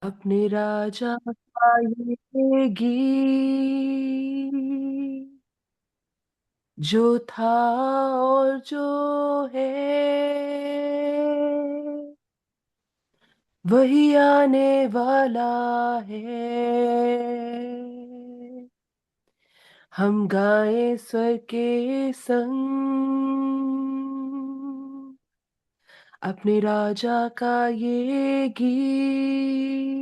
अपने राजा का ये गीत जो था और जो है वही आने वाला है। हम गाएं स्वर के संग अपने राजा का ये गीत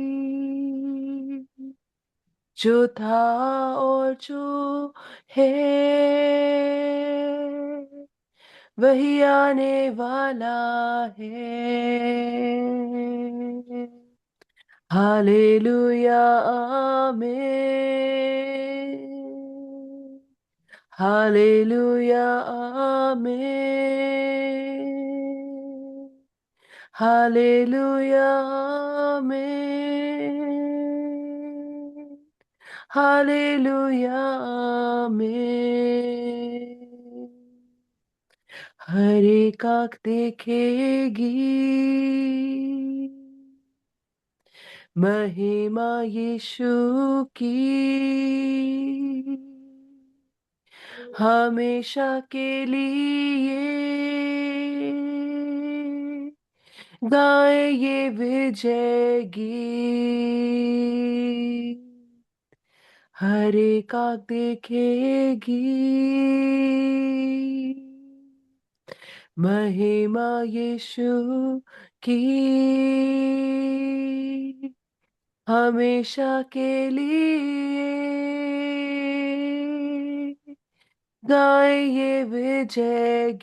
जो था और जो है वही आने वाला है। हालेलुया आमीन। हालेलुया आमीन। हालेलुया आमीन। हालेलुया आमीन। हर एक आँख देखेगी महिमा यीशु की हमेशा के लिए गाए ये विजय गीत। हर एक आँख देखेगी महिमा यीशु की हमेशा के लिए गाए ये विजय गीत।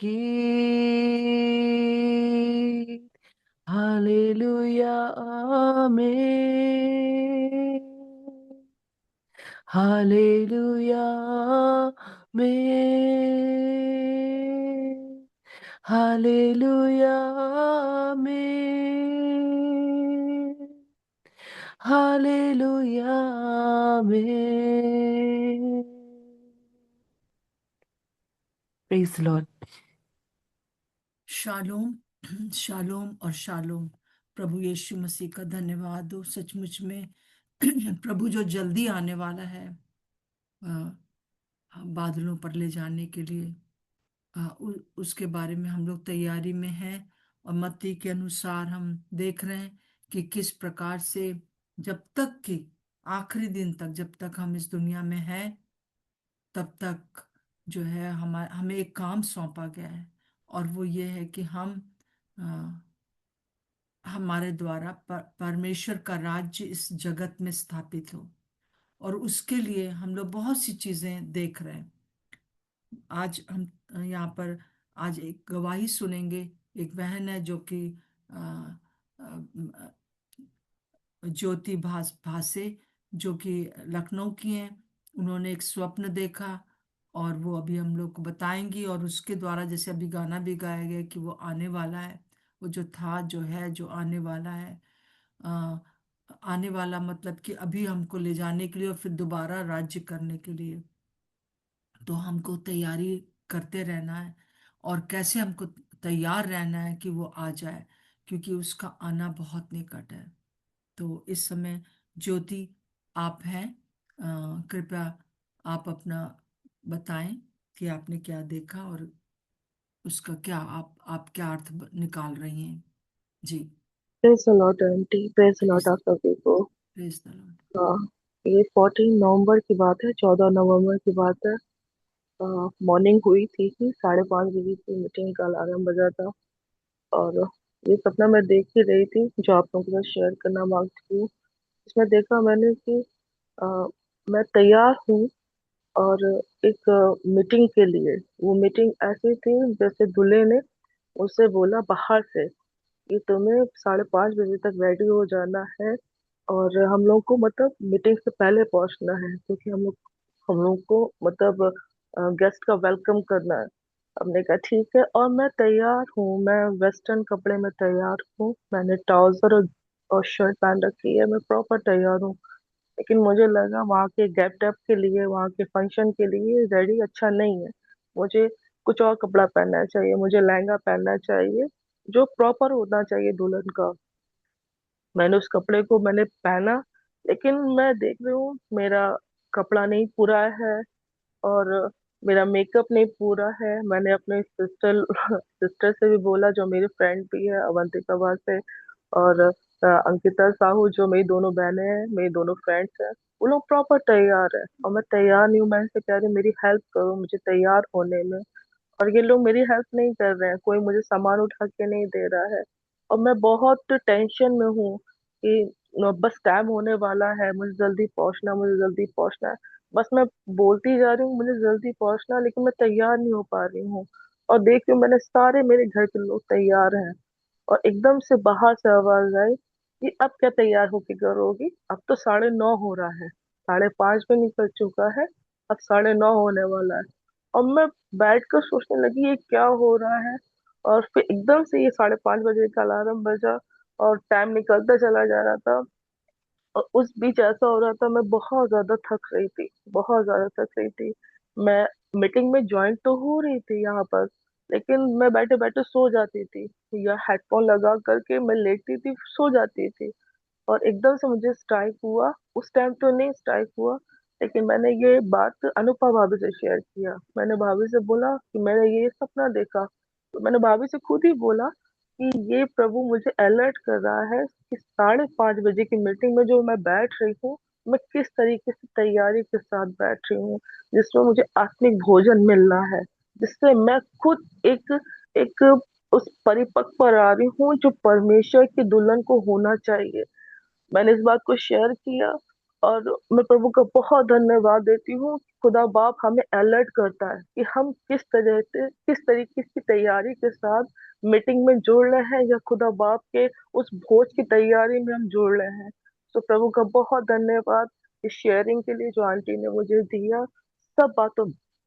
हालेलुया आमीन। हालेलुया आमीन। हालेलुया आमीन। हालेलुया आमीन। Praise Lord. शालोम शालोम और शालोम। प्रभु यीशु मसीह का धन्यवाद हो। सचमुच में प्रभु जो जल्दी आने वाला है बादलों पर ले जाने के लिए, उसके बारे में हम लोग तैयारी में हैं। और मत्ती के अनुसार हम देख रहे हैं कि किस प्रकार से जब तक कि आखिरी दिन तक, जब तक हम इस दुनिया में हैं, तब तक जो है हमें एक काम सौंपा गया है। और वो ये है कि हम हमारे द्वारा परमेश्वर का राज्य इस जगत में स्थापित हो। और उसके लिए हम लोग बहुत सी चीजें देख रहे हैं। आज हम यहाँ पर आज एक गवाही सुनेंगे। एक बहन है जो कि अ, अ, ज्योति भासे, जो कि लखनऊ की हैं। उन्होंने एक स्वप्न देखा और वो अभी हम लोग को बताएंगी। और उसके द्वारा जैसे अभी गाना भी गाया गया कि वो आने वाला है, वो जो था, जो है, जो आने वाला है। आ, आने वाला मतलब कि अभी हमको ले जाने के लिए और फिर दोबारा राज्य करने के लिए। तो हमको तैयारी करते रहना है। और कैसे हमको तैयार रहना है कि वो आ जाए, क्योंकि उसका आना बहुत निकट है। तो इस समय ज्योति आप हैं, कृपया आप अपना बताएं कि आपने क्या देखा और उसका क्या आप क्या अर्थ निकाल रही हैं। जी। Praise the lord aunty. Praise the lord praise आप सभी को। Praise the lord. हाँ, ये 14 नवंबर की बात है, 14 नवंबर की बात है। मॉर्निंग हुई थी कि 5:30 बजे की मीटिंग का अलार्म बजा था। और ये सपना मैं देख ही रही थी जो आप लोगों के साथ शेयर करना मांगती हूँ। इसमें देखा मैंने कि अ, मैं तैयार हूँ। और एक मीटिंग के लिए, वो मीटिंग ऐसी थी जैसे दूल्हे ने उससे बोला बाहर से कि तुम्हें 5:30 बजे तक रेडी हो जाना है। और हम लोग को मतलब मीटिंग से पहले पहुंचना है, क्योंकि हम लोग को मतलब गेस्ट का वेलकम करना है। हमने कहा ठीक है, और मैं तैयार हूँ, मैं वेस्टर्न कपड़े में तैयार हूँ, मैंने ट्राउजर और शर्ट पहन रखी है, मैं प्रॉपर तैयार हूँ। लेकिन मुझे लगा वहाँ के गेटअप के लिए, वहाँ के फंक्शन के लिए रेडी अच्छा नहीं है। मुझे कुछ और कपड़ा पहनना चाहिए, मुझे लहंगा पहनना चाहिए जो प्रॉपर होना चाहिए दुल्हन का। मैंने उस कपड़े को मैंने पहना, लेकिन मैं देख रही हूँ मेरा कपड़ा नहीं पूरा है, और मेरा मेकअप नहीं पूरा है। मैंने अपने सिस्टर सिस्टर से भी बोला, जो मेरी फ्रेंड भी है, अवंतिका वहां से, और अंकिता साहू, जो मेरी दोनों बहनें हैं, मेरी दोनों फ्रेंड्स हैं, वो लोग प्रॉपर तैयार है और मैं तैयार नहीं हूँ। मैं इनसे कह रही हूँ मेरी हेल्प करो मुझे तैयार होने में, और ये लोग मेरी हेल्प नहीं कर रहे हैं, कोई मुझे सामान उठा के नहीं दे रहा है। और मैं बहुत टेंशन में हूँ कि बस टाइम होने वाला है, मुझे जल्दी पहुंचना, मुझे जल्दी पहुंचना है। बस मैं बोलती जा रही हूँ मुझे जल्दी पहुंचना, लेकिन मैं तैयार नहीं हो पा रही हूँ। और देख रही हूँ मैंने सारे मेरे घर के लोग तैयार हैं, और एकदम से बाहर से आवाज आई कि अब क्या तैयार होके करोगी, अब तो 9:30 हो रहा है, 5:30 में निकल चुका है, अब 9:30 होने वाला है। और मैं बैठ कर सोचने लगी ये क्या हो रहा है। और फिर एकदम से ये 5:30 बजे का अलार्म बजा, और टाइम निकलता चला जा रहा था। और उस बीच ऐसा हो रहा था, मैं बहुत ज्यादा थक रही थी, बहुत ज्यादा थक रही थी। मैं मीटिंग में ज्वाइन तो हो रही थी यहाँ पर, लेकिन मैं बैठे बैठे सो जाती थी, या हेडफोन लगा करके मैं लेटती थी, सो जाती थी। और एकदम से मुझे स्ट्राइक हुआ, उस टाइम तो नहीं स्ट्राइक हुआ, लेकिन मैंने ये बात अनुपा भाभी से शेयर किया। मैंने भाभी से बोला कि मैंने ये सपना देखा, तो मैंने भाभी से खुद ही बोला कि ये प्रभु मुझे अलर्ट कर रहा है कि 5:30 बजे की मीटिंग में जो मैं बैठ रही हूँ, मैं किस तरीके से तैयारी के साथ बैठ रही हूँ, जिसमें मुझे आत्मिक भोजन मिलना है, जिससे मैं खुद एक एक उस परिपक्व पर आ रही हूँ जो परमेश्वर की दुल्हन को होना चाहिए। मैंने इस बात को शेयर किया, और मैं प्रभु का बहुत धन्यवाद देती हूँ कि खुदा बाप हमें अलर्ट करता है कि हम किस तरह से, किस तरीके की तैयारी के साथ मीटिंग में जुड़ रहे हैं, या खुदा बाप के उस भोज की तैयारी में हम जुड़ रहे हैं। तो प्रभु का बहुत धन्यवाद इस शेयरिंग के लिए जो आंटी ने मुझे दिया। सब बातों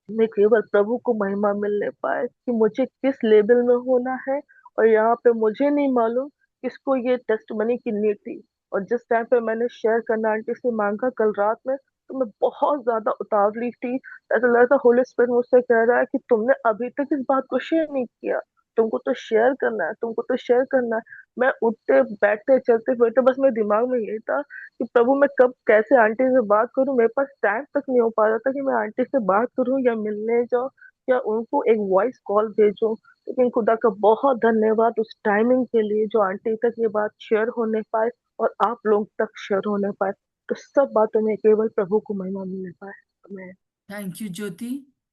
में केवल प्रभु को महिमा मिलने पाए कि मुझे किस लेवल में होना है। और यहाँ पे मुझे नहीं मालूम किसको ये टेस्ट मनी की नीड थी। और जिस टाइम पे मैंने शेयर करना आंटी से मांगा कल रात में, तो मैं बहुत ज्यादा उतावली थी। ऐसा लग रहा था होली स्पिरिट मुझसे कह रहा है कि तुमने अभी तक इस बात को शेयर नहीं किया, तुमको तो शेयर करना है, तुमको तो शेयर करना है। मैं उठते बैठते चलते फिरते बस मेरे दिमाग में यही था कि प्रभु मैं कब कैसे आंटी से बात करूं। मेरे पास टाइम तक नहीं हो पा रहा था कि मैं आंटी से बात करूं, या मिलने जाऊं, या उनको एक वॉइस कॉल भेजूं। लेकिन खुदा का बहुत धन्यवाद उस टाइमिंग के लिए जो आंटी तक ये बात शेयर होने पाए, और आप लोग तक शेयर होने पाए। तो सब बातों में केवल प्रभु को महिमा मिलने पाए। मैं थैंक यू ज्योति।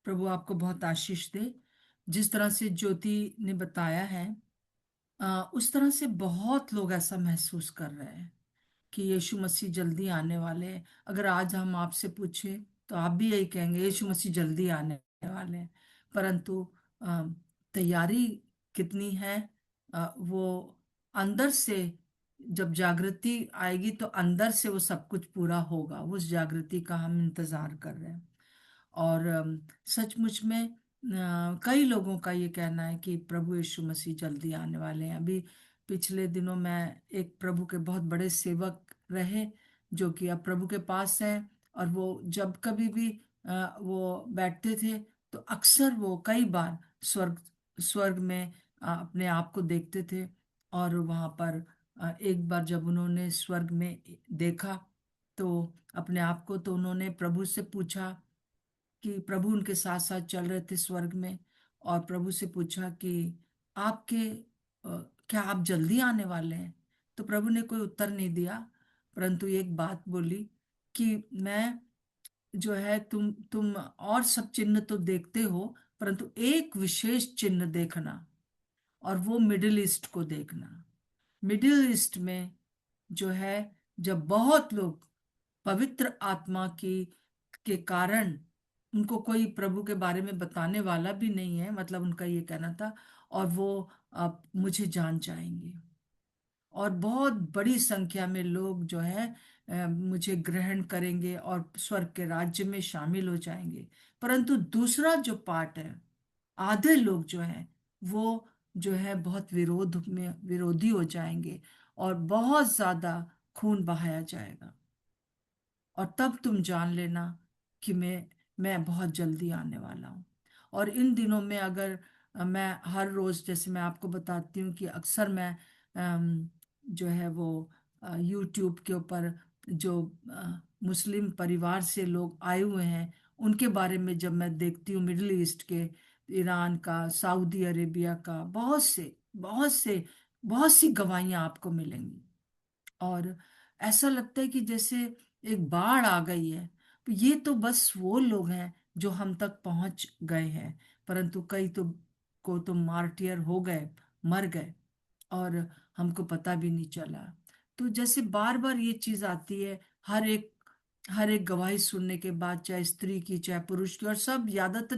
प्रभु आपको बहुत आशीष दे। जिस तरह से ज्योति ने बताया है, उस तरह से बहुत लोग ऐसा महसूस कर रहे हैं कि यीशु मसीह जल्दी आने वाले हैं। अगर आज हम आपसे पूछें तो आप भी यही कहेंगे, यीशु मसीह जल्दी आने वाले हैं। परंतु अ, तैयारी कितनी है, वो अंदर से जब जागृति आएगी तो अंदर से वो सब कुछ पूरा होगा। उस जागृति का हम इंतजार कर रहे हैं। और सचमुच में कई लोगों का ये कहना है कि प्रभु यीशु मसीह जल्दी आने वाले हैं। अभी पिछले दिनों में एक प्रभु के बहुत बड़े सेवक रहे, जो कि अब प्रभु के पास हैं। और वो जब कभी भी वो बैठते थे तो अक्सर वो कई बार स्वर्ग स्वर्ग में अपने आप को देखते थे। और वहां पर एक बार जब उन्होंने स्वर्ग में देखा तो अपने आप को, तो उन्होंने प्रभु से पूछा कि प्रभु उनके साथ साथ चल रहे थे स्वर्ग में। और प्रभु से पूछा कि आपके क्या आप जल्दी आने वाले हैं? तो प्रभु ने कोई उत्तर नहीं दिया, परंतु एक बात बोली कि मैं जो है, तुम और सब चिन्ह तो देखते हो, परंतु एक विशेष चिन्ह देखना, और वो मिडिल ईस्ट को देखना। मिडिल ईस्ट में जो है, जब बहुत लोग पवित्र आत्मा की के कारण, उनको कोई प्रभु के बारे में बताने वाला भी नहीं है, मतलब उनका ये कहना था, और वो अब मुझे जान जाएंगे। और बहुत बड़ी संख्या में लोग जो है मुझे ग्रहण करेंगे और स्वर्ग के राज्य में शामिल हो जाएंगे। परंतु दूसरा जो पार्ट है, आधे लोग जो है वो जो है बहुत विरोधी हो जाएंगे, और बहुत ज्यादा खून बहाया जाएगा। और तब तुम जान लेना कि मैं बहुत जल्दी आने वाला हूँ। और इन दिनों में अगर मैं हर रोज, जैसे मैं आपको बताती हूँ कि अक्सर मैं जो है वो यूट्यूब के ऊपर जो मुस्लिम परिवार से लोग आए हुए हैं, उनके बारे में जब मैं देखती हूँ, मिडिल ईस्ट के, ईरान का, सऊदी अरेबिया का, बहुत सी गवाहियां आपको मिलेंगी। और ऐसा लगता है कि जैसे एक बाढ़ आ गई है। तो ये तो बस वो लोग हैं जो हम तक पहुंच गए हैं, परंतु कई तो को तो मार्टियर हो गए, मर गए, और हमको पता भी नहीं चला। तो जैसे बार बार ये चीज आती है, हर एक गवाही सुनने के बाद, चाहे स्त्री की चाहे पुरुष की, और सब ज्यादातर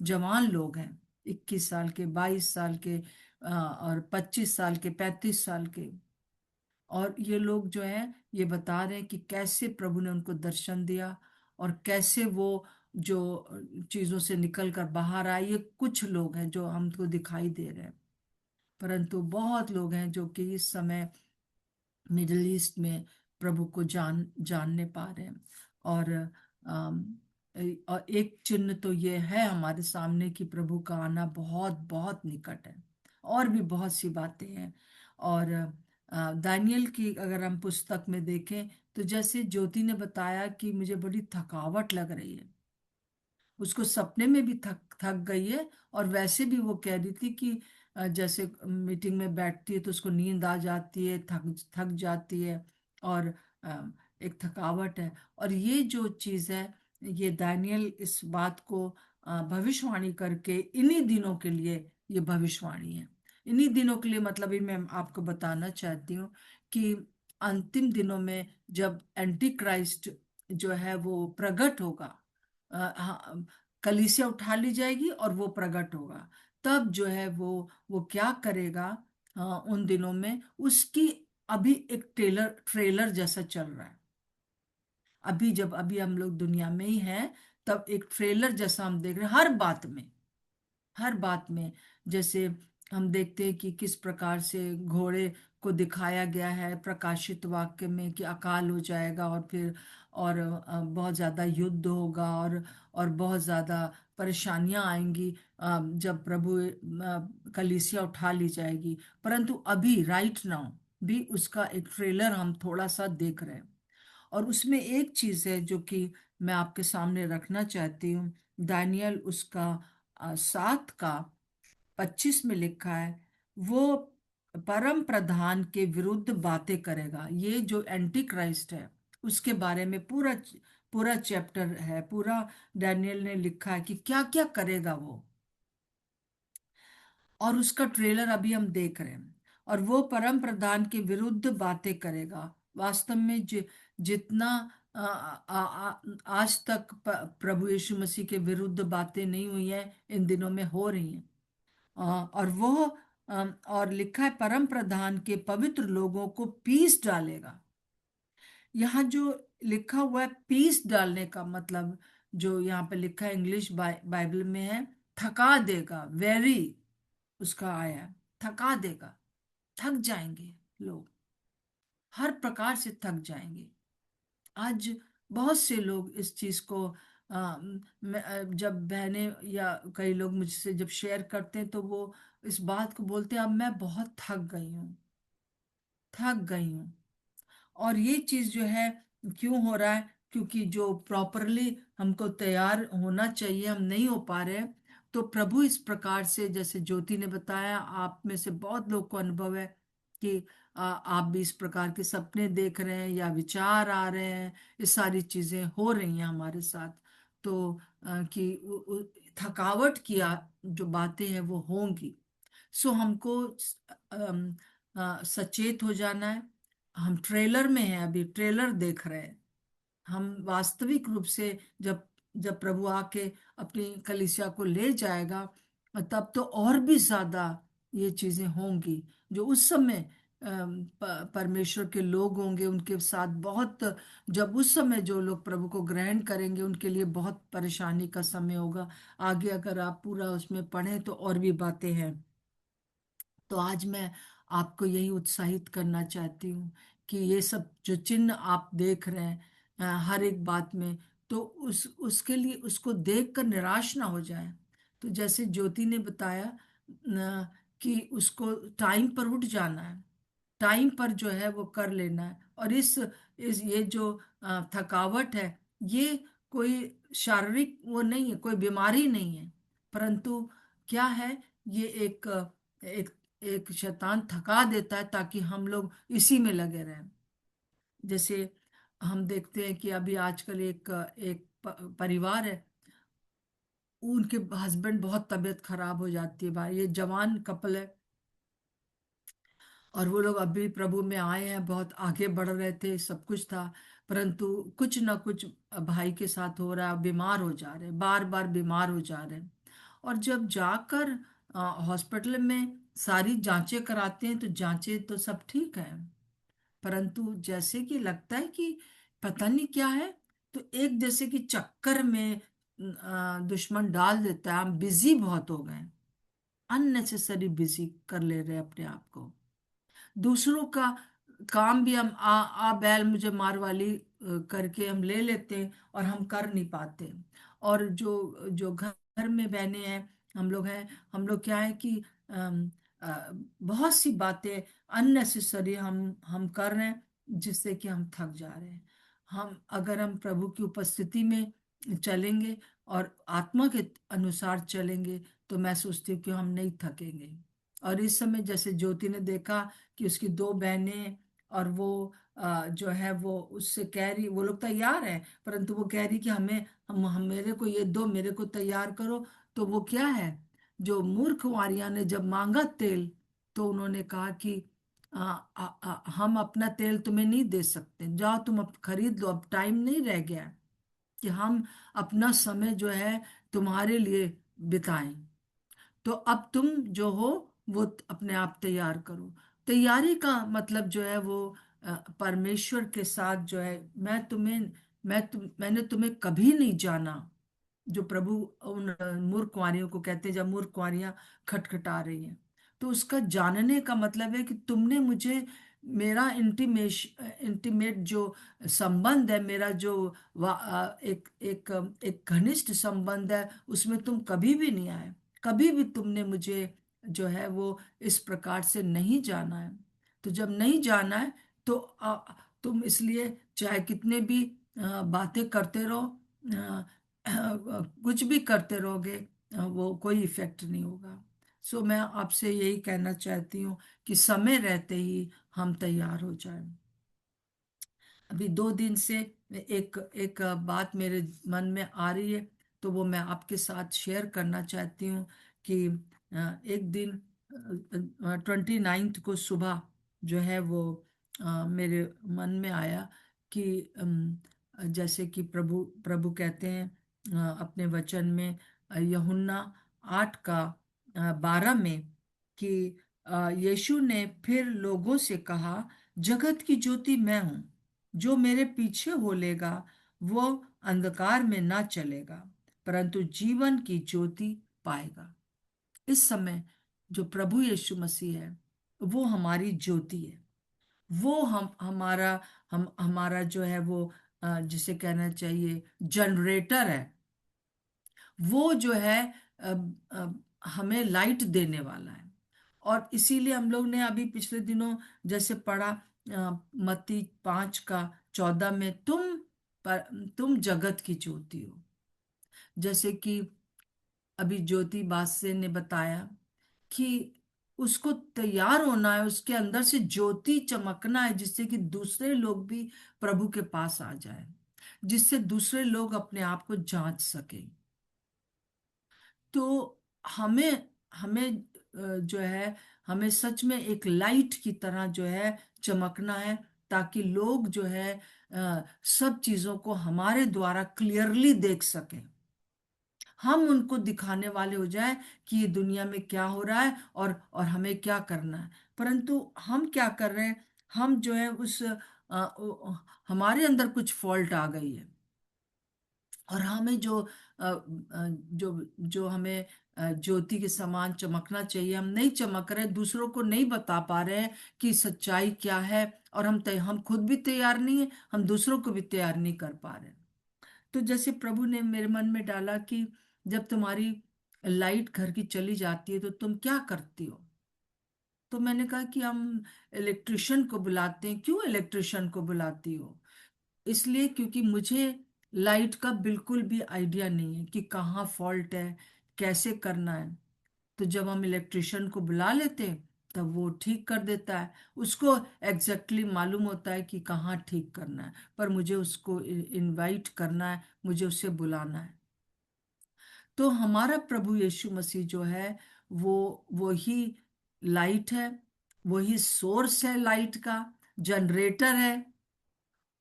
जवान लोग हैं, 21 साल के, 22 साल के, और 25 साल के, 35 साल के। और ये लोग जो हैं ये बता रहे हैं कि कैसे प्रभु ने उनको दर्शन दिया, और कैसे वो जो चीजों से निकल कर बाहर आए। ये कुछ लोग हैं जो हमको दिखाई दे रहे हैं, परंतु बहुत लोग हैं जो कि इस समय मिडिल ईस्ट में प्रभु को जानने पा रहे हैं। और और एक चिन्ह तो ये है हमारे सामने कि प्रभु का आना बहुत बहुत निकट है। और भी बहुत सी बातें हैं। और दानियल की अगर हम पुस्तक में देखें, तो जैसे ज्योति ने बताया कि मुझे बड़ी थकावट लग रही है, उसको सपने में भी थक थक गई है। और वैसे भी वो कह रही थी कि जैसे मीटिंग में बैठती है तो उसको नींद आ जाती है, थक थक जाती है, और अ, एक थकावट है। और ये जो चीज है, ये दानियल इस बात को भविष्यवाणी करके इन्हीं दिनों के लिए, ये भविष्यवाणी है इन्हीं दिनों के लिए। मतलब ही मैं आपको बताना चाहती हूँ कि अंतिम दिनों में जब एंटी क्राइस्ट जो है वो प्रकट होगा, हाँ, कलीसिया उठा ली जाएगी और वो प्रकट होगा, तब जो है वो क्या करेगा, उन दिनों में उसकी अभी एक ट्रेलर ट्रेलर जैसा चल रहा है। अभी जब अभी हम लोग दुनिया में ही हैं, तब एक ट्रेलर जैसा हम देख रहे हैं हर बात में। जैसे हम देखते हैं कि किस प्रकार से घोड़े को दिखाया गया है प्रकाशित वाक्य में कि अकाल हो जाएगा, और फिर और बहुत ज्यादा युद्ध होगा, और बहुत ज्यादा परेशानियां आएंगी जब प्रभु कलीसिया उठा ली जाएगी। परंतु अभी राइट नाउ भी उसका एक ट्रेलर हम थोड़ा सा देख रहे हैं। और उसमें एक चीज है जो कि मैं आपके सामने रखना चाहती हूँ। दानियल उसका 7 का 25 में लिखा है, वो परम प्रधान के विरुद्ध बातें करेगा। ये जो एंटी क्राइस्ट है उसके बारे में पूरा पूरा चैप्टर है, पूरा डैनियल ने लिखा है कि क्या क्या करेगा वो। और उसका ट्रेलर अभी हम देख रहे हैं। और वो परम प्रधान के विरुद्ध बातें करेगा। वास्तव में जितना आज तक प्रभु यीशु मसीह के विरुद्ध बातें नहीं हुई हैं, इन दिनों में हो रही हैं। और वो और लिखा है परम प्रधान के पवित्र लोगों को पीस डालेगा। यहाँ जो लिखा हुआ है पीस डालने का मतलब, जो यहाँ पे लिखा है इंग्लिश बाइबल में है, थका देगा, वेरी उसका आया है, थका देगा। थक जाएंगे लोग, हर प्रकार से थक जाएंगे। आज बहुत से लोग इस चीज को जब बहनें या कई लोग मुझसे जब शेयर करते हैं, तो वो इस बात को बोलते हैं, अब मैं बहुत थक गई हूँ। और ये चीज जो है क्यों हो रहा है, क्योंकि जो प्रॉपरली हमको तैयार होना चाहिए हम नहीं हो पा रहे हैं। तो प्रभु इस प्रकार से, जैसे ज्योति ने बताया, आप में से बहुत लोग को अनुभव है कि आप भी इस प्रकार के सपने देख रहे हैं या विचार आ रहे हैं, ये सारी चीजें हो रही हैं हमारे साथ। तो कि थकावट की जो बातें हैं वो होंगी। सो हमको सचेत हो जाना है। हम ट्रेलर में हैं, अभी ट्रेलर देख रहे हैं। हम वास्तविक रूप से जब जब प्रभु आके अपनी कलीसिया को ले जाएगा, तब तो और भी ज्यादा ये चीजें होंगी। जो उस समय परमेश्वर के लोग होंगे उनके साथ बहुत, जब उस समय जो लोग प्रभु को ग्रहण करेंगे उनके लिए बहुत परेशानी का समय होगा। आगे अगर आप पूरा उसमें पढ़ें तो और भी बातें हैं। तो आज मैं आपको यही उत्साहित करना चाहती हूँ कि ये सब जो चिन्ह आप देख रहे हैं हर एक बात में, तो उसके लिए उसको देख कर निराश ना हो जाए। तो जैसे ज्योति ने बताया कि उसको टाइम पर उठ जाना है, टाइम पर जो है वो कर लेना है। और इस ये जो थकावट है, ये कोई शारीरिक वो नहीं है, कोई बीमारी नहीं है, परंतु क्या है, ये एक एक शैतान थका देता है ताकि हम लोग इसी में लगे रहें। जैसे हम देखते हैं कि अभी आजकल एक एक परिवार है, उनके हस्बैंड बहुत तबीयत खराब हो जाती है, भाई ये जवान कपल है, और वो लोग अभी प्रभु में आए हैं, बहुत आगे बढ़ रहे थे, सब कुछ था, परंतु कुछ ना कुछ भाई के साथ हो रहा है, बीमार हो जा रहे हैं, बार बार बीमार हो जा रहे हैं। और जब जाकर हॉस्पिटल में सारी जांचें कराते हैं तो जांचें तो सब ठीक है, परंतु जैसे कि लगता है कि पता नहीं क्या है, तो एक जैसे कि चक्कर में दुश्मन डाल देता है, हम बिजी बहुत हो गए, अननेसेसरी बिजी कर ले रहे हैं अपने आप को। दूसरों का काम भी हम आ बैल मुझे मार वाली करके हम ले लेते हैं और हम कर नहीं पाते। और जो जो घर में बहने हैं, हम लोग हैं, हम लोग क्या है कि बहुत सी बातें अननेसेसरी हम कर रहे हैं, जिससे कि हम थक जा रहे हैं। अगर हम प्रभु की उपस्थिति में चलेंगे और आत्मा के अनुसार चलेंगे, तो मैं सोचती हूँ कि हम नहीं थकेंगे। और इस समय जैसे ज्योति ने देखा कि उसकी दो बहनें, और वो जो है वो उससे कह रही, वो लोग तैयार हैं, परंतु वो कह रही कि हम मेरे को ये दो, मेरे को तैयार करो। तो वो क्या है, जो मूर्ख कुंवारियां ने जब मांगा तेल, तो उन्होंने कहा कि हम अपना तेल तुम्हें नहीं दे सकते, जाओ तुम अब खरीद लो, अब टाइम नहीं रह गया है कि हम अपना समय जो है तुम्हारे लिए बिताएं। तो अब तुम जो हो वो अपने आप तैयार करो। तैयारी का मतलब जो है वो परमेश्वर के साथ जो है, मैंने तुम्हें कभी नहीं जाना, जो प्रभु उन मूर्ख कुंवारियों को कहते हैं, जब मूर्ख कुंवारियां खटखटा रही हैं, तो उसका जानने का मतलब है कि तुमने मुझे, मेरा इंटीमेट जो संबंध है, मेरा जो एक एक एक घनिष्ठ संबंध है, उसमें तुम कभी भी नहीं आए, कभी भी तुमने मुझे जो है वो इस प्रकार से नहीं जाना है। तो जब नहीं जाना है, तो तुम इसलिए चाहे कितने भी बातें करते रहो, कुछ भी करते रहोगे, वो कोई इफेक्ट नहीं होगा। सो मैं आपसे यही कहना चाहती हूँ कि समय रहते ही हम तैयार हो जाएं। अभी 2 दिन से एक एक बात मेरे मन में आ रही है, तो वो मैं आपके साथ शेयर करना चाहती हूँ कि एक दिन 29 को सुबह जो है वो मेरे मन में आया कि जैसे कि प्रभु प्रभु कहते हैं अपने वचन में, यूहन्ना 8 का 12 में, कि यीशु ने फिर लोगों से कहा, जगत की ज्योति मैं हूँ, जो मेरे पीछे हो लेगा वो अंधकार में ना चलेगा, परंतु जीवन की ज्योति पाएगा। इस समय जो प्रभु यीशु मसीह है, वो हमारी ज्योति है। वो हमारा जो है वो जिसे कहना चाहिए जनरेटर है। वो जो है अ, हमें लाइट देने वाला है। और इसीलिए हम लोग ने अभी पिछले दिनों जैसे पढ़ा, मत्ती 5 का 14 में, तुम जगत की ज्योति हो। जैसे कि अभी ज्योति बास्य ने बताया कि उसको तैयार होना है, उसके अंदर से ज्योति चमकना है, जिससे कि दूसरे लोग भी प्रभु के पास आ जाए, जिससे दूसरे लोग अपने आप को जांच सके। तो हमें हमें जो है, हमें सच में एक लाइट की तरह जो है चमकना है, ताकि लोग जो है सब चीजों को हमारे द्वारा क्लियरली देख सकें। हम उनको दिखाने वाले हो जाए कि ये दुनिया में क्या हो रहा है और हमें क्या करना है। परंतु हम क्या कर रहे हैं, हम जो है हमारे अंदर कुछ फॉल्ट आ गई है, और हमें जो हमें ज्योति के समान चमकना चाहिए, हम नहीं चमक रहे, दूसरों को नहीं बता पा रहे हैं कि सच्चाई क्या है, और हम खुद भी तैयार नहीं है, हम दूसरों को भी तैयार नहीं कर पा रहे। तो जैसे प्रभु ने मेरे मन में डाला कि जब तुम्हारी लाइट घर की चली जाती है तो तुम क्या करती हो। तो मैंने कहा कि हम इलेक्ट्रिशियन को बुलाते हैं। क्यों इलेक्ट्रिशियन को बुलाती हो? इसलिए क्योंकि मुझे लाइट का बिल्कुल भी आइडिया नहीं है कि कहाँ फॉल्ट है, कैसे करना है। तो जब हम इलेक्ट्रिशियन को बुला लेते हैं तब वो ठीक कर देता है। उसको एग्जैक्टली मालूम होता है कि कहाँ ठीक करना है, पर मुझे उसको इनवाइट करना है, मुझे उसे बुलाना है। तो हमारा प्रभु यीशु मसीह जो है वो वही लाइट है, वही सोर्स है लाइट का, जनरेटर है।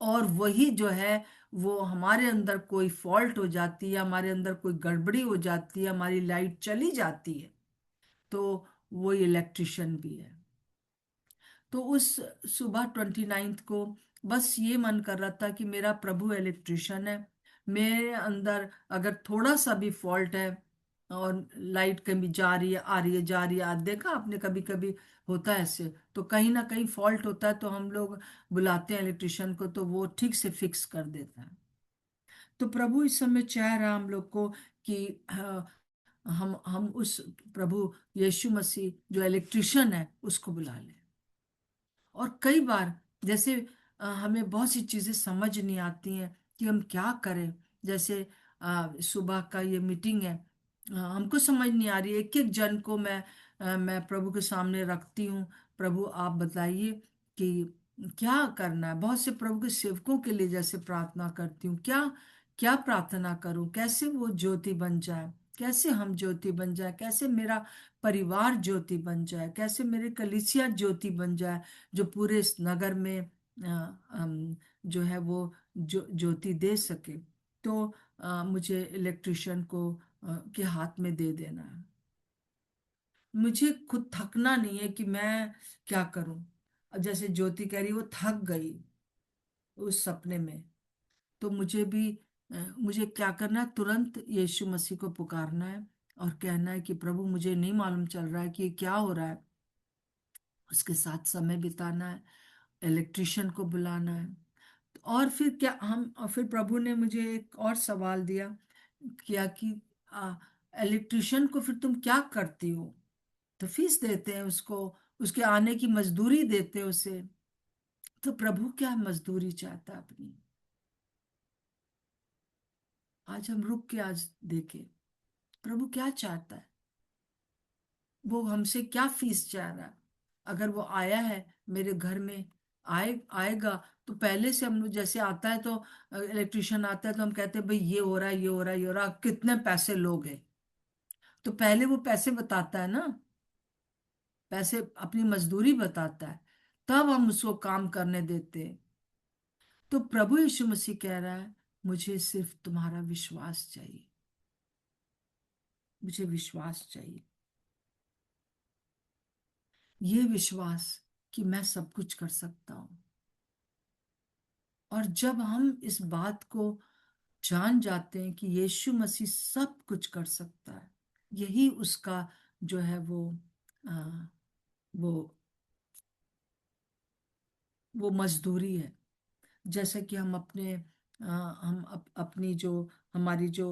और वही जो है वो हमारे अंदर कोई फॉल्ट हो जाती है, हमारे अंदर कोई गड़बड़ी हो जाती है, हमारी लाइट चली जाती है, तो वो इलेक्ट्रिशियन भी है। तो उस सुबह 29 को बस ये मन कर रहा था कि मेरा प्रभु इलेक्ट्रिशियन है। मेरे अंदर अगर थोड़ा सा भी फॉल्ट है और लाइट कभी जा रही है आ रही है जा रही है, आज देखा आपने कभी कभी होता है ऐसे, तो कहीं ना कहीं फॉल्ट होता है तो हम लोग बुलाते हैं इलेक्ट्रिशियन को, तो वो ठीक से फिक्स कर देता है। तो प्रभु इस समय चाह रहा हम लोग को कि हम उस प्रभु यीशु मसीह जो इलेक्ट्रिशियन है उसको बुला लें। और कई बार जैसे हमें बहुत सी चीजें समझ नहीं आती हैं कि हम क्या करें। जैसे सुबह का ये मीटिंग है, हमको समझ नहीं आ रही है। एक एक जन को मैं प्रभु के सामने रखती हूँ। प्रभु आप बताइए कि क्या करना है। बहुत से प्रभु के सेवकों के लिए जैसे प्रार्थना करती हूँ, क्या क्या प्रार्थना करूं, कैसे वो ज्योति बन जाए, कैसे हम ज्योति बन जाए, कैसे मेरा परिवार ज्योति बन जाए, कैसे मेरे कलीसिया ज्योति बन जाए, जो पूरे इस नगर में जो है वो ज्योति दे सके। तो मुझे इलेक्ट्रिशियन को के हाथ में दे देना है। मुझे खुद थकना नहीं है कि मैं क्या करूं। अब जैसे ज्योति कह रही वो थक गई उस सपने में, तो मुझे क्या करना है, तुरंत यीशु मसीह को पुकारना है और कहना है कि प्रभु मुझे नहीं मालूम चल रहा है कि ये क्या हो रहा है। उसके साथ समय बिताना है, इलेक्ट्रिशियन को बुलाना है। और फिर क्या हम और फिर प्रभु ने मुझे एक और सवाल दिया किया कि इलेक्ट्रिशियन को फिर तुम क्या करती हो? तो फीस देते हैं उसको, उसके आने की मजदूरी देते हैं उसे। तो प्रभु क्या मजदूरी चाहता है अपनी? आज हम रुक के आज देखें प्रभु क्या चाहता है। वो हमसे क्या फीस चाह रहा है? अगर वो आया है मेरे घर में, आएगा, तो पहले से हम लोग जैसे आता है तो इलेक्ट्रिशियन आता है तो हम कहते हैं भाई ये हो रहा है ये हो रहा है ये हो रहा है, कितने पैसे लोगे? तो पहले वो पैसे बताता है ना, पैसे अपनी मजदूरी बताता है, तब हम उसको काम करने देते हैं। तो प्रभु यीशु मसीह कह रहा है मुझे सिर्फ तुम्हारा विश्वास चाहिए, मुझे विश्वास चाहिए। ये विश्वास कि मैं सब कुछ कर सकता हूँ। और जब हम इस बात को जान जाते हैं कि यीशु मसीह सब कुछ कर सकता है, यही उसका जो है आ, वो वो मजदूरी है। जैसे कि हम अपने अपनी जो हमारी जो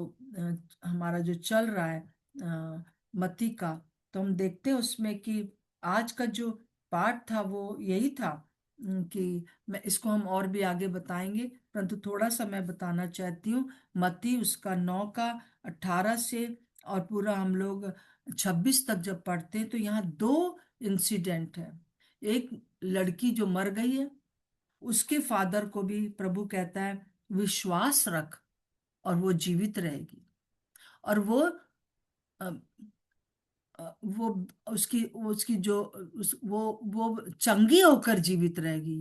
हमारा जो चल रहा है मत्ती का, तो हम देखते हैं उसमें कि आज का जो पाठ था वो यही था कि मैं इसको हम और भी आगे बताएंगे, परंतु थोड़ा सा मैं बताना चाहती हूँ। मत्ती उसका 9 का 18 से और पूरा हम लोग 26 तक जब पढ़ते हैं तो यहाँ दो इंसिडेंट है। एक लड़की जो मर गई है, उसके फादर को भी प्रभु कहता है विश्वास रख और वो जीवित रहेगी। और अ, वो उसकी जो वो चंगी होकर जीवित रहेगी।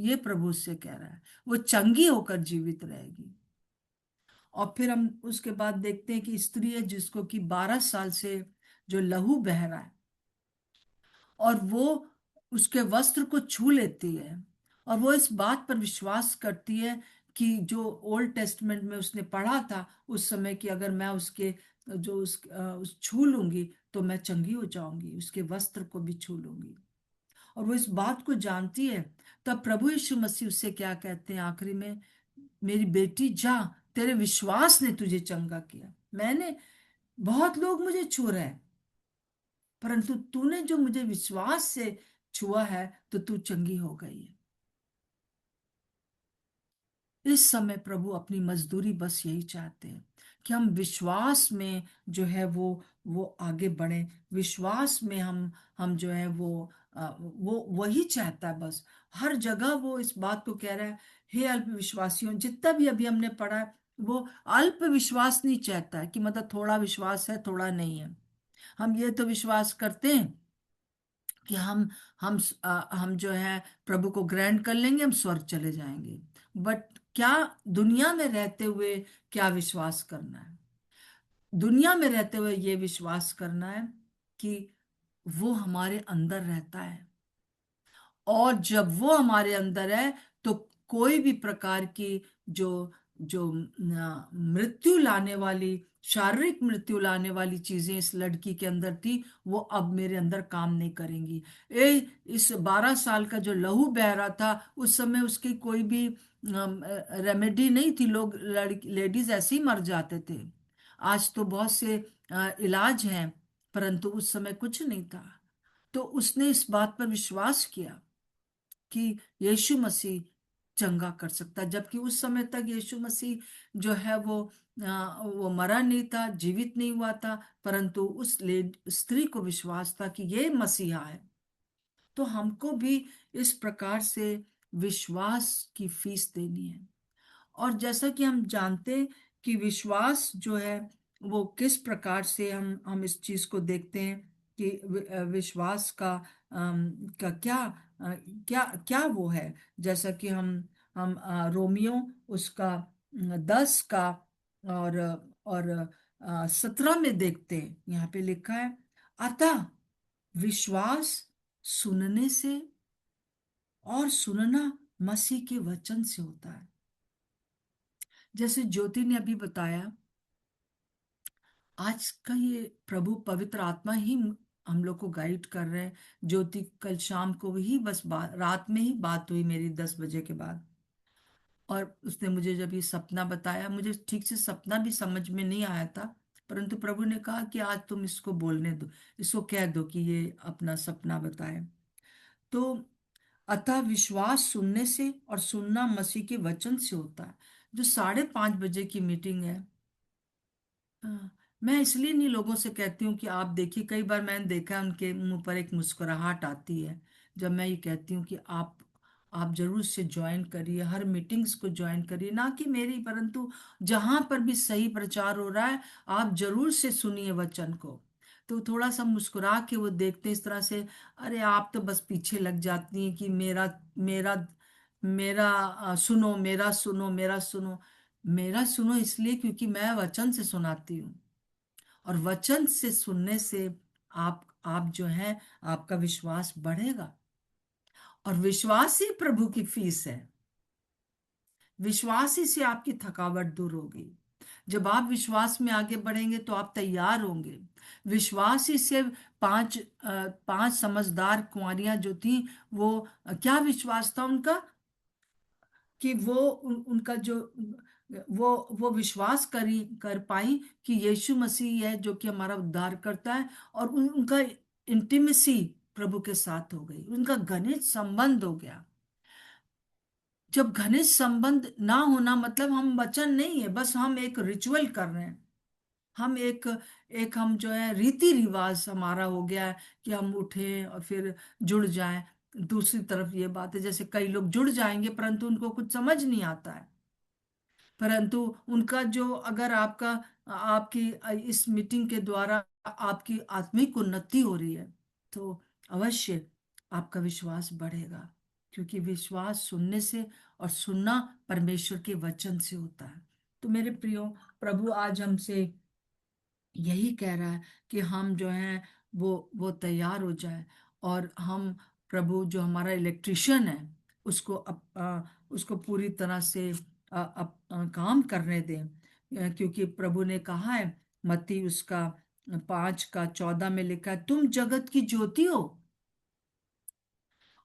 ये प्रभु से कह रहा है वो चंगी होकर जीवित रहेगी। और फिर हम उसके बाद देखते हैं कि स्त्री है जिसको कि 12 साल से जो लहू बह रहा है, और वो उसके वस्त्र को छू लेती है। और वो इस बात पर विश्वास करती है कि जो ओल्ड टेस्टमेंट में उसने पढ़ा था उस समय कि अगर मैं उसके जो उस छू लूंगी तो मैं चंगी हो जाऊंगी, उसके वस्त्र को भी छू लूंगी। और वो इस बात को जानती है। तब प्रभु यीशु मसीह उससे क्या कहते हैं आखिरी में, मेरी बेटी जा, तेरे विश्वास ने तुझे चंगा किया। मैंने बहुत लोग मुझे छू रहे हैं, परंतु तूने जो मुझे विश्वास से छुआ है तो तू चंगी हो गई है। इस समय प्रभु अपनी मजदूरी बस यही चाहते हैं कि हम विश्वास में जो है वो आगे बढ़े। विश्वास में हम जो है वो वही चाहता है बस। हर जगह वो इस बात को कह रहा है, हे अल्प विश्वासियों। जितना भी अभी हमने पढ़ा है, वो अल्प विश्वास नहीं चाहता है कि मतलब थोड़ा विश्वास है थोड़ा नहीं है। हम ये तो विश्वास करते हैं कि हम जो है प्रभु को ग्रहण कर लेंगे, हम स्वर्ग चले जाएंगे। बट क्या दुनिया में रहते हुए क्या विश्वास करना है? दुनिया में रहते हुए ये विश्वास करना है कि वो हमारे अंदर रहता है, और जब वो हमारे अंदर है तो कोई भी प्रकार की जो जो मृत्यु लाने वाली, शारीरिक मृत्यु लाने वाली चीजें इस लड़की के अंदर थी, वो अब मेरे अंदर काम नहीं करेंगी। ए इस 12 साल का जो लहू बह रहा था, उस समय उसकी कोई भी रेमेडी नहीं थी। लोग लड़की लेडीज ऐसे ही मर जाते थे। आज तो बहुत से इलाज हैं, परंतु उस समय कुछ नहीं था। तो उसने इस बात पर विश्वास किया कि यीशु मसीह चंगा कर सकता है। जबकि उस समय तक यीशु मसीह जो है वो मरा नहीं था, जीवित नहीं हुआ था, परंतु उस स्त्री को विश्वास था कि ये मसीहा है। तो हमको भी इस प्रकार से विश्वास की फीस देनी है। और जैसा कि हम जानते हैं कि विश्वास जो है वो किस प्रकार से हम इस चीज को देखते हैं कि विश्वास का क्या क्या क्या वो है। जैसा कि हम रोमियो उसका 10 का और 17 में देखते हैं। यहाँ पे लिखा है, अतः विश्वास सुनने से, और सुनना मसीह के वचन से होता है। जैसे ज्योति ने अभी बताया, आज का ये प्रभु पवित्र आत्मा ही हम लोग को गाइड कर रहे हैं। ज्योति कल शाम को ही बस रात में ही बात हुई मेरी 10 बजे के बाद, और उसने मुझे जब ये सपना बताया, मुझे ठीक से सपना भी समझ में नहीं आया था, परंतु प्रभु ने कहा कि आज तुम इसको बोलने दो, इसको कह दो कि ये अपना सपना बताए। तो अतः विश्वास सुनने से, और सुनना मसीह के वचन से होता है। जो 5:30 बजे की मीटिंग है, हाँ, मैं इसलिए नहीं लोगों से कहती हूँ कि आप देखिए, कई बार मैंने देखा है उनके मुंह पर एक मुस्कुराहट आती है जब मैं ये कहती हूँ कि आप जरूर से ज्वाइन करिए, हर मीटिंग्स को ज्वाइन करिए, ना कि मेरी परंतु जहां पर भी सही प्रचार हो रहा है आप जरूर से सुनिए वचन को। तो थोड़ा सा मुस्कुरा के वो देखते हैं इस तरह से, अरे आप तो बस पीछे लग जाती हैं कि मेरा मेरा मेरा सुनो, मेरा सुनो, मेरा सुनो। मेरा सुनो इसलिए क्योंकि मैं वचन से सुनाती हूँ, और वचन से सुनने से आप जो है, आपका विश्वास बढ़ेगा। और विश्वास ही प्रभु की फीस है। विश्वास ही से आपकी थकावट दूर होगी। जब आप विश्वास में आगे बढ़ेंगे तो आप तैयार होंगे। विश्वास ही से पांच समझदार कुंवारियां जो थी, वो क्या विश्वास था उनका कि उनका जो वो विश्वास कर पाई कि यीशु मसीह है जो कि हमारा उद्धार करता है, और उनका इंटीमेसी प्रभु के साथ हो गई, उनका घनिष्ठ संबंध हो गया। जब घनिष्ठ संबंध ना होना मतलब हम वचन नहीं है, बस हम एक रिचुअल कर रहे हैं। हम एक एक हम जो है रीति रिवाज हमारा हो गया है कि हम उठे और फिर जुड़ जाएं। दूसरी तरफ ये बात है, जैसे कई लोग जुड़ जाएंगे परंतु उनको कुछ समझ नहीं आता है, परंतु उनका जो अगर आपका आपकी इस मीटिंग के द्वारा आपकी आत्मिक उन्नति हो रही है, तो अवश्य आपका विश्वास बढ़ेगा। क्योंकि विश्वास सुनने से, और सुनना परमेश्वर के वचन से होता है। तो मेरे प्रियो, प्रभु आज हमसे यही कह रहा है कि हम जो है वो तैयार हो जाए, और हम प्रभु जो हमारा इलेक्ट्रिशियन है उसको पूरी तरह से काम करने दें। क्योंकि प्रभु ने कहा है, मत्ती उसका 5:14 में लिखा है, तुम जगत की ज्योति हो।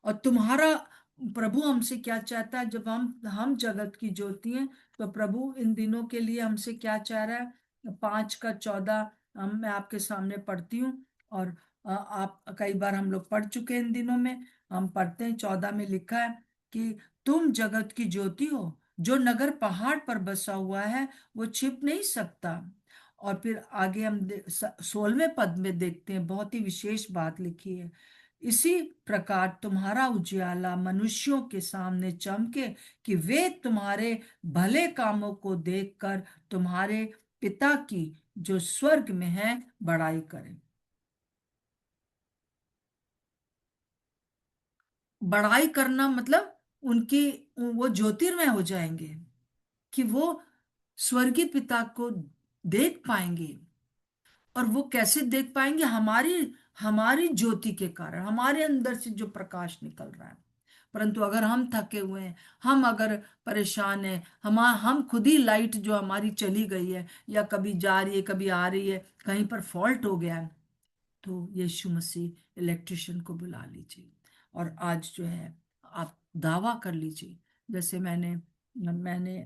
और तुम्हारा प्रभु हमसे क्या चाहता है? जब हम जगत की ज्योति हैं, तो प्रभु इन दिनों के लिए हमसे क्या चाह रहा है? 5:14 मैं आपके सामने पढ़ती हूँ। और आप कई बार हम लोग पढ़ चुके हैं इन दिनों में। हम पढ़ते हैं 14 में लिखा है कि तुम जगत की ज्योति हो, जो नगर पहाड़ पर बसा हुआ है वो छिप नहीं सकता। और फिर आगे हम 16वें पद में देखते हैं, बहुत ही विशेष बात लिखी है। इसी प्रकार तुम्हारा उजियाला मनुष्यों के सामने चमके, कि वे तुम्हारे भले कामों को देखकर तुम्हारे पिता की जो स्वर्ग में है बड़ाई करें। बड़ाई करना मतलब उनकी, वो ज्योतिर्मय हो जाएंगे, कि वो स्वर्गीय पिता को देख पाएंगे। और वो कैसे देख पाएंगे? हमारी हमारी ज्योति के कारण, हमारे अंदर से जो प्रकाश निकल रहा है। परंतु अगर हम थके हुए हैं, हम अगर परेशान हैं, हम खुद ही लाइट जो हमारी चली गई है, या कभी जा रही है कभी आ रही है, कहीं पर फॉल्ट हो गया है, तो यीशु मसीह इलेक्ट्रिशियन को बुला लीजिए। और आज जो है आप दावा कर लीजिए, जैसे मैंने मैंने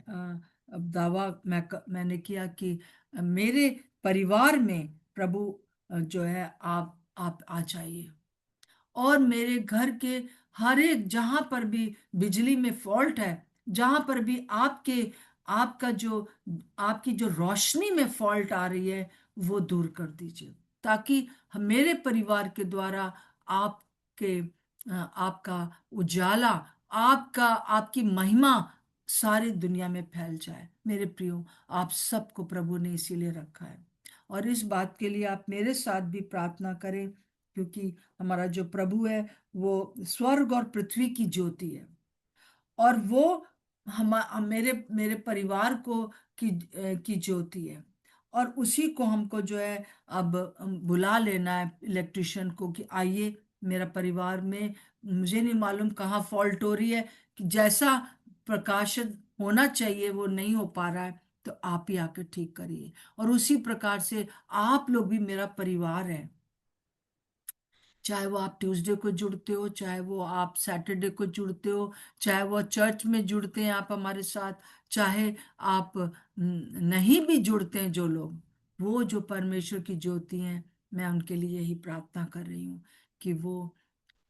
अब दावा मैंने किया कि मेरे परिवार में प्रभु जो है आप आ जाइए। और मेरे घर के हर एक, जहां पर भी बिजली में फॉल्ट है, जहां पर भी आपका जो आपकी जो रोशनी में फॉल्ट आ रही है, वो दूर कर दीजिए, ताकि मेरे परिवार के द्वारा आपके आपका उजाला, आपकी महिमा सारी दुनिया में फैल जाए। मेरे प्रियो, आप सबको प्रभु ने इसीलिए रखा है। और इस बात के लिए आप मेरे साथ भी प्रार्थना करें, क्योंकि हमारा जो प्रभु है वो स्वर्ग और पृथ्वी की ज्योति है। और वो हम मेरे मेरे परिवार को की ज्योति है। और उसी को हमको जो है अब बुला लेना है इलेक्ट्रिशियन को, कि आइए मेरा परिवार में, मुझे नहीं मालूम कहाँ फॉल्ट हो रही है, कि जैसा प्रकाशित होना चाहिए वो नहीं हो पा रहा है, तो आप ही आकर ठीक करिए। और उसी प्रकार से आप लोग भी मेरा परिवार है, चाहे वो आप ट्यूसडे को जुड़ते हो, चाहे वो आप सैटरडे को जुड़ते हो, चाहे वो चर्च में जुड़ते हैं आप हमारे साथ, चाहे आप नहीं भी जुड़ते हैं जो लोग, वो जो परमेश्वर की ज्योति हैं, मैं उनके लिए यही प्रार्थना कर रही हूँ कि वो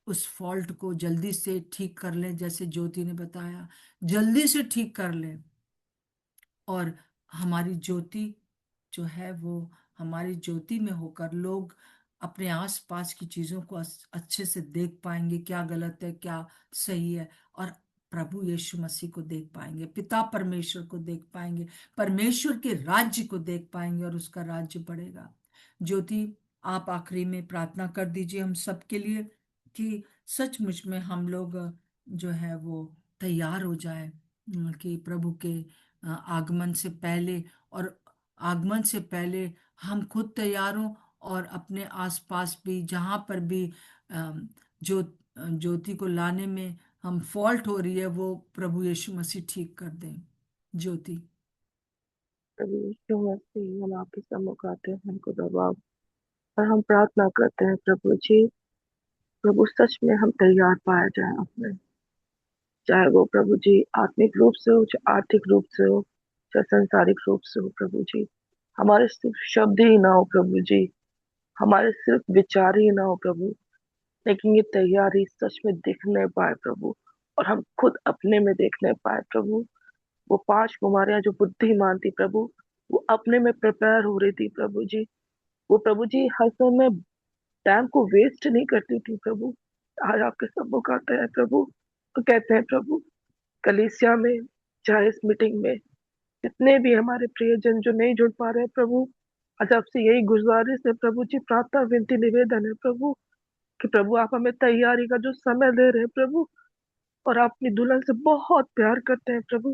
उस फॉल्ट को जल्दी से ठीक कर लें, जैसे ज्योति ने बताया, जल्दी से ठीक कर लें। और हमारी ज्योति जो है वो, हमारी ज्योति में होकर लोग अपने आसपास की चीजों को अच्छे से देख पाएंगे, क्या गलत है क्या सही है। और प्रभु यीशु मसीह को देख पाएंगे, पिता परमेश्वर को देख पाएंगे, परमेश्वर के राज्य को देख पाएंगे, और उसका राज्य बढ़ेगा। ज्योति, आप आखिरी में प्रार्थना कर दीजिए हम सब के लिए, कि सचमुच में हम लोग जो है वो तैयार हो जाए, कि प्रभु के आगमन से पहले, और आगमन से पहले हम खुद तैयार हों, और अपने आसपास भी जहाँ पर भी अम, जो ज्योति को लाने में हम फॉल्ट हो रही है, वो प्रभु यीशु मसीह ठीक कर दें। ज्योति। प्रभु यीशु मसीह, हम आपके सम्मुख आते हैं हमको दबाव, और हम प्रार्थना करते हैं प्रभु जी, प्रभु सच में हम तैयार पाए जाए अपने, चाहे वो प्रभु जी आत्मिक रूप से हो, चाहे आर्थिक रूप से हो, चाहे संसारिक रूप से हो प्रभु जी। हमारे सिर्फ शब्द ही ना हो प्रभु जी, हमारे सिर्फ विचार ही ना हो प्रभु, लेकिन ये तैयारी सच में दिखने पाए प्रभु, और हम खुद अपने में देखने पाए प्रभु। वो 5 कुमारियां जो बुद्धिमान थी प्रभु, वो अपने में प्रिपेयर हो रही थी प्रभु जी। वो प्रभु जी हर समय टाइम को वेस्ट नहीं करती थी प्रभु। आज आपके सम्मुख आते हैं प्रभु, तो कहते हैं प्रभु, कलीसिया में, चाहे इस मीटिंग में, जितने भी हमारे प्रियजन जो नहीं जुड़ पा रहे हैं प्रभु, आज आपसे यही गुजारिश है प्रभु जी, प्रार्थना विनती निवेदन है प्रभु, कि प्रभु आप हमें तैयारी का जो समय दे रहे हैं प्रभु, और आप अपनी दुल्हन से बहुत प्यार करते हैं प्रभु।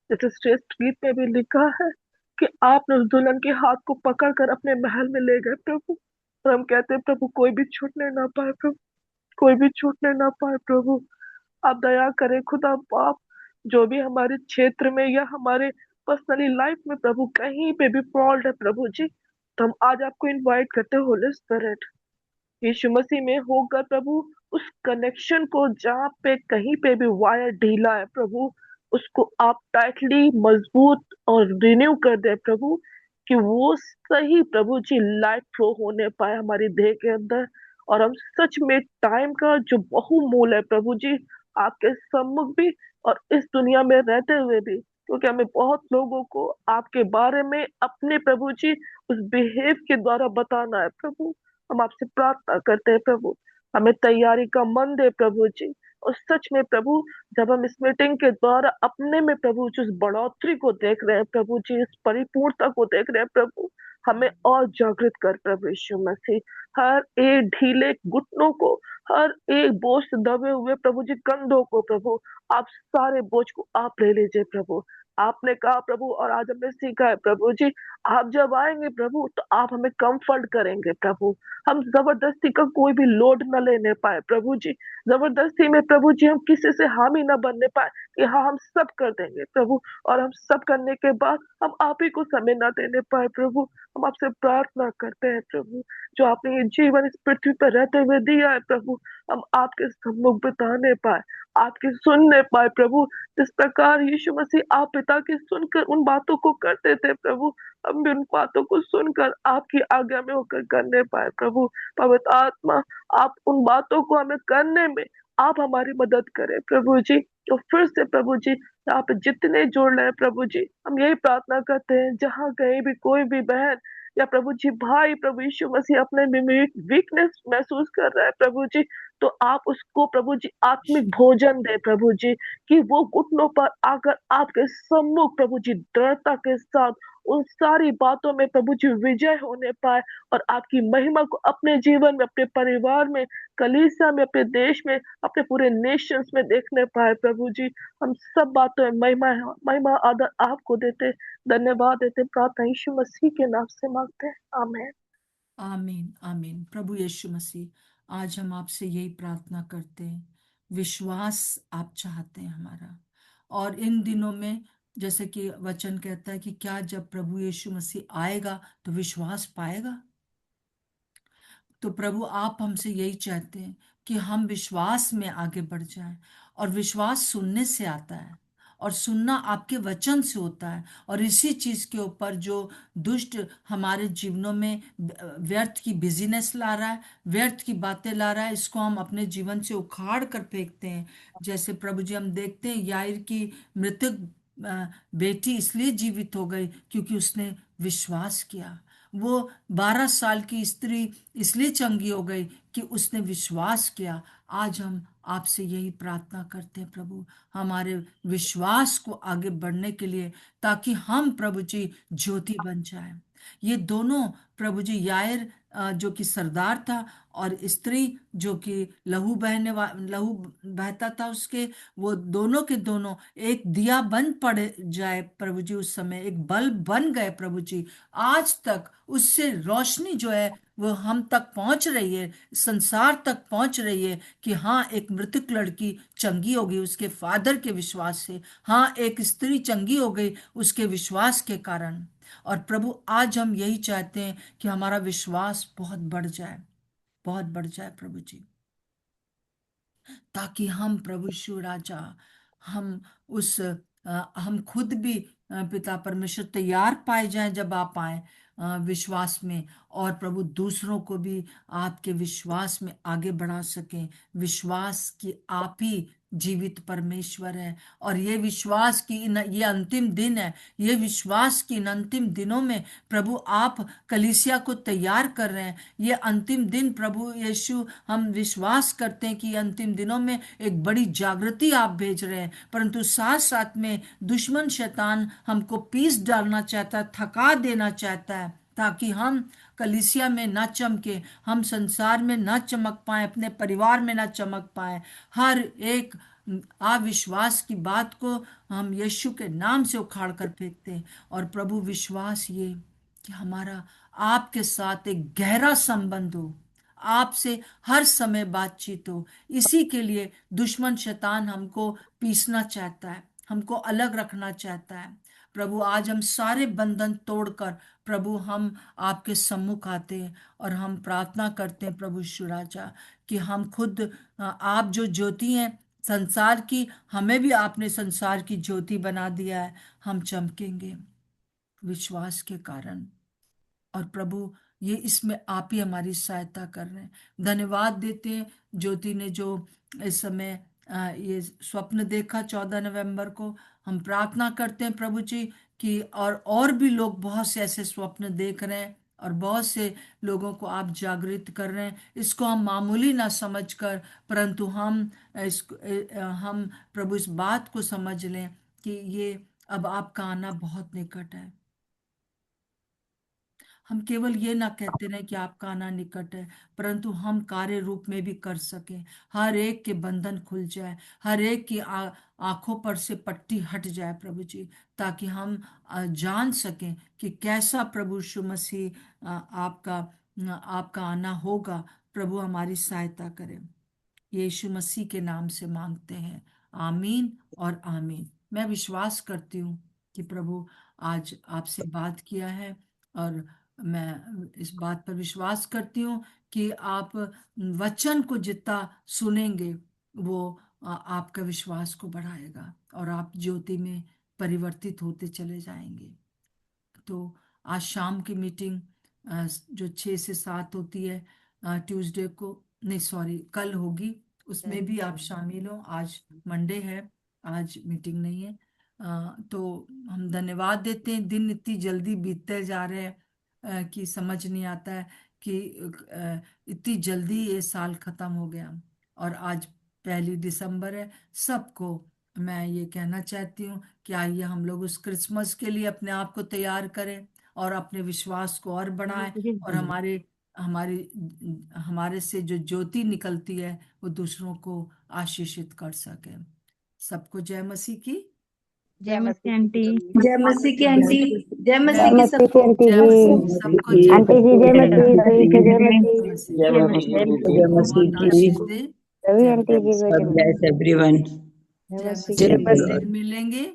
जैसे श्रेष्ठ गीत में भी लिखा है कि आपने उस दुल्हन के हाथ को पकड़ कर अपने महल में ले गए प्रभु, और हम कहते हैं प्रभु कोई भी छूटने ना पाए प्रभु, कोई भी छूटने ना पाए प्रभु। आप दया करें खुदा आप, जो भी हमारे क्षेत्र में या हमारे पर्सनली लाइफ में प्रभु कहीं पे भी फॉल्ट है प्रभु जी, तो हम आज आपको इनवाइट करते हैं होली स्पिरिट, यीशु मसीह में होकर प्रभु, उस कनेक्शन को जहाँ पे कहीं पे भी वायर ढीला है प्रभु, उसको आप टाइटली मजबूत और रिन्यू कर दे प्रभु, कि वो सही प्रभु जी लाइफ फ्लो होने पाए हमारी देह के अंदर, और हम सच में टाइम का जो बहुमूल्य है प्रभु जी, आपके सम्मुख भी और इस दुनिया में रहते हुए भी, क्योंकि हमें बहुत लोगों को आपके बारे में अपने प्रभु जी उस बिहेव के द्वारा बताना है प्रभु। हम आपसे प्रार्थना करते हैं प्रभु, हमें तैयारी का मन दे प्रभु जी। और सच में प्रभु, जब हम इस मीटिंग के द्वारा अपने में प्रभु जी उस बढ़ोतरी को देख रहे हैं प्रभु जी, इस परिपूर्णता को देख रहे हैं प्रभु, हमें और जागृत कर प्रभु यीशु मसीह। हर एक ढीले घुटनों को, हर एक बोझ से दबे हुए प्रभु जी कंधों को प्रभु, आप सारे बोझ को आप ले लीजिए प्रभु। आपने कहा प्रभु, और आज हमने सीखा है प्रभु जी, आप जब आएंगे प्रभु तो आप हमें कंफर्ट करेंगे प्रभु। हम जबरदस्ती का कोई भी लोड न लेने पाए प्रभु जी, जबरदस्ती में प्रभु जी हम किसी से हामी न बनने पाए कि हाँ हम सब कर देंगे प्रभु, और हम सब करने के बाद हम आप ही को समय ना देने पाए प्रभु। हम आपसे प्रार्थना करते हैं प्रभु, जो आपने ये जीवन इस पृथ्वी पर रहते हुए दिया है प्रभु, हम आपके सम्मुख बिताने पाए, आपके सुनने पाए प्रभु। जिस प्रकार यीशु मसीह आप पिता की सुनकर उन बातों को करते थे प्रभु, हम भी उन बातों को सुनकर आपकी आज्ञा में होकर करने पाए प्रभु। पवित्र आत्मा, आप उन बातों को हमें करने में आप हमारी मदद करें प्रभु जी। तो फिर से प्रभु जी, यहाँ पे जितने जुड़ रहे हैं प्रभु जी, हम यही प्रार्थना करते हैं, जहाँ कहीं भी कोई भी बहन या प्रभु जी भाई प्रभु यीशु मसीह अपने में वीकनेस महसूस कर रहा है प्रभु जी, तो आप उसको प्रभु जी आत्मिक भोजन दे प्रभु जी, कि वो घुटनों पर आकर आपके सम्मुख प्रभु जी दृढ़ता के साथ उन सारी बातों में प्रभु जी विजय होने पाए, और आपकी महिमा को अपने जीवन में, अपने परिवार में, कलीसिया में, अपने देश में, अपने पूरे नेशंस में देखने पाए प्रभु जी। हम सब बातों में महिमा महिमा आदर आपको देते, धन्यवाद देते, प्रार्थना यीशु मसीह के नाम से मांगते हैं, आमेन। आमीन आमीन। प्रभु यीशु मसीह, आज हम आपसे यही प्रार्थना करते हैं, विश्वास आप चाहते हैं हमारा। और इन दिनों में, जैसे कि वचन कहता है कि क्या जब प्रभु यीशु मसीह आएगा तो विश्वास पाएगा। तो प्रभु, आप हमसे यही चाहते हैं कि हम विश्वास में आगे बढ़ जाएं। और विश्वास सुनने से आता है, और सुनना आपके वचन से होता है। और इसी चीज के ऊपर जो दुष्ट हमारे जीवनों में व्यर्थ की बिजीनेस ला रहा है, व्यर्थ की बातें ला रहा है, इसको हम अपने जीवन से उखाड़ कर फेंकते हैं। जैसे प्रभु जी, हम देखते हैं याईर की मृतक बेटी इसलिए जीवित हो गई क्योंकि उसने विश्वास किया। वो 12 साल की स्त्री इसलिए चंगी हो गई कि उसने विश्वास किया। आज हम आपसे यही प्रार्थना करते हैं प्रभु, हमारे विश्वास को आगे बढ़ने के लिए, ताकि हम प्रभु जी ज्योति बन जाए। ये दोनों प्रभु जी, यायर जो कि सरदार था, और स्त्री जो कि लहू बहता था उसके, वो दोनों के दोनों एक दिया बन पड़े जाए प्रभु जी, उस समय एक बल्ब बन गए प्रभु जी। आज तक उससे रोशनी जो है वो हम तक पहुंच रही है, संसार तक पहुंच रही है, कि हाँ एक मृतक लड़की चंगी हो गई उसके फादर के विश्वास से, हाँ एक स्त्री चंगी हो गई उसके विश्वास के कारण। और प्रभु, आज हम यही चाहते हैं कि हमारा विश्वास बहुत बढ़ जाए, बहुत बढ़ जाए प्रभु जी, ताकि हम प्रभु यीशु राजा, हम उस हम खुद भी पिता परमेश्वर तैयार पाए जाएं जब आप आए विश्वास में। और प्रभु, दूसरों को भी आपके विश्वास में आगे बढ़ा सकें, विश्वास कि आप ही जीवित परमेश्वर है। और ये विश्वास की ये अंतिम दिन है, ये विश्वास की इन अंतिम दिनों में प्रभु आप कलीसिया को तैयार कर रहे हैं। ये अंतिम दिन प्रभु यीशु, हम विश्वास करते हैं कि ये अंतिम दिनों में एक बड़ी जागृति आप भेज रहे हैं, परंतु साथ साथ में दुश्मन शैतान हमको पीस डालना चाहता है, थका देना चाहता है, ताकि हम कलीसिया में ना चमके, हम संसार में ना चमक पाए, अपने परिवार में ना चमक पाए। हर एक अविश्वास की बात को हम यीशु के नाम से उखाड़ कर फेंकते हैं। और प्रभु, विश्वास ये कि हमारा आपके साथ एक गहरा संबंध हो, आपसे हर समय बातचीत हो। इसी के लिए दुश्मन शैतान हमको पीसना चाहता है, हमको अलग रखना चाहता है। प्रभु, आज हम सारे बंधन तोड़कर प्रभु हम आपके सम्मुख आते हैं, और हम प्रार्थना करते हैं प्रभु यीशु राजा, कि हम खुद आप जो ज्योति हैं संसार की, हमें भी आपने संसार की ज्योति बना दिया है। हम चमकेंगे विश्वास के कारण। और प्रभु, ये इसमें आप ही हमारी सहायता कर रहे हैं। धन्यवाद देते हैं ज्योति ने जो इस समय ये स्वप्न देखा 14 नवंबर को। हम प्रार्थना करते हैं प्रभु जी कि और भी लोग बहुत से ऐसे स्वप्न देख रहे हैं, और बहुत से लोगों को आप जागृत कर रहे हैं। इसको हम मामूली ना समझकर, परंतु हम हम प्रभु इस बात को समझ लें कि ये अब आपका आना बहुत निकट है। हम केवल ये ना कहते रहे कि आपका आना निकट है, परंतु हम कार्य रूप में भी कर सकें। हर एक के बंधन खुल जाए, हर एक की आंखों पर से पट्टी हट जाए प्रभु जी, ताकि हम जान सकें कि कैसा प्रभु यीशु मसीह आपका आना होगा। प्रभु हमारी सहायता करें, यीशु मसीह के नाम से मांगते हैं, आमीन और आमीन। मैं विश्वास करती हूँ कि प्रभु आज आपसे बात किया है, और मैं इस बात पर विश्वास करती हूँ कि आप वचन को जितना सुनेंगे वो आपका विश्वास को बढ़ाएगा, और आप ज्योति में परिवर्तित होते चले जाएंगे। तो आज शाम की मीटिंग जो 6 से 7 होती है ट्यूसडे को, नहीं सॉरी कल होगी, उसमें भी आप शामिल हो। आज मंडे है, आज मीटिंग नहीं है। तो हम धन्यवाद देते हैं। दिन इतनी जल्दी बीतते जा रहे हैं कि समझ नहीं आता है कि इतनी जल्दी ये साल खत्म हो गया, और आज 1 दिसंबर है। सबको मैं ये कहना चाहती हूँ कि आइए हम लोग उस क्रिसमस के लिए अपने आप को तैयार करें, और अपने विश्वास को और बढ़ाएं, और हमारी हमारे से जो ज्योति निकलती है वो दूसरों को आशीषित कर सके। सबको जय मसीह की। जय मसीह आंटी। जय मसीह की आंटी। जय जय मसीह की मसीह सबको। की, जय मसीह सबको, जय आंटी जी जय मसीह की। जय जय मसीह। मसीह। जय मसीह। जय मसीह बहुत की। आशीष दे। रवि जय आंटी जी को God जय bless everyone. जय जय मसीह मसीह। जय की। मसीह। फिर मिलेंगे,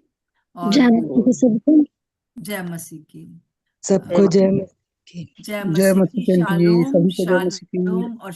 और जय मसीह की सबको। जय मसीह की। जय सबको मसीह। जय मसीह की। जय जय मसीह मसीह की। की आंटी जी, शालोम सभी को जय मसीह की। शालोम और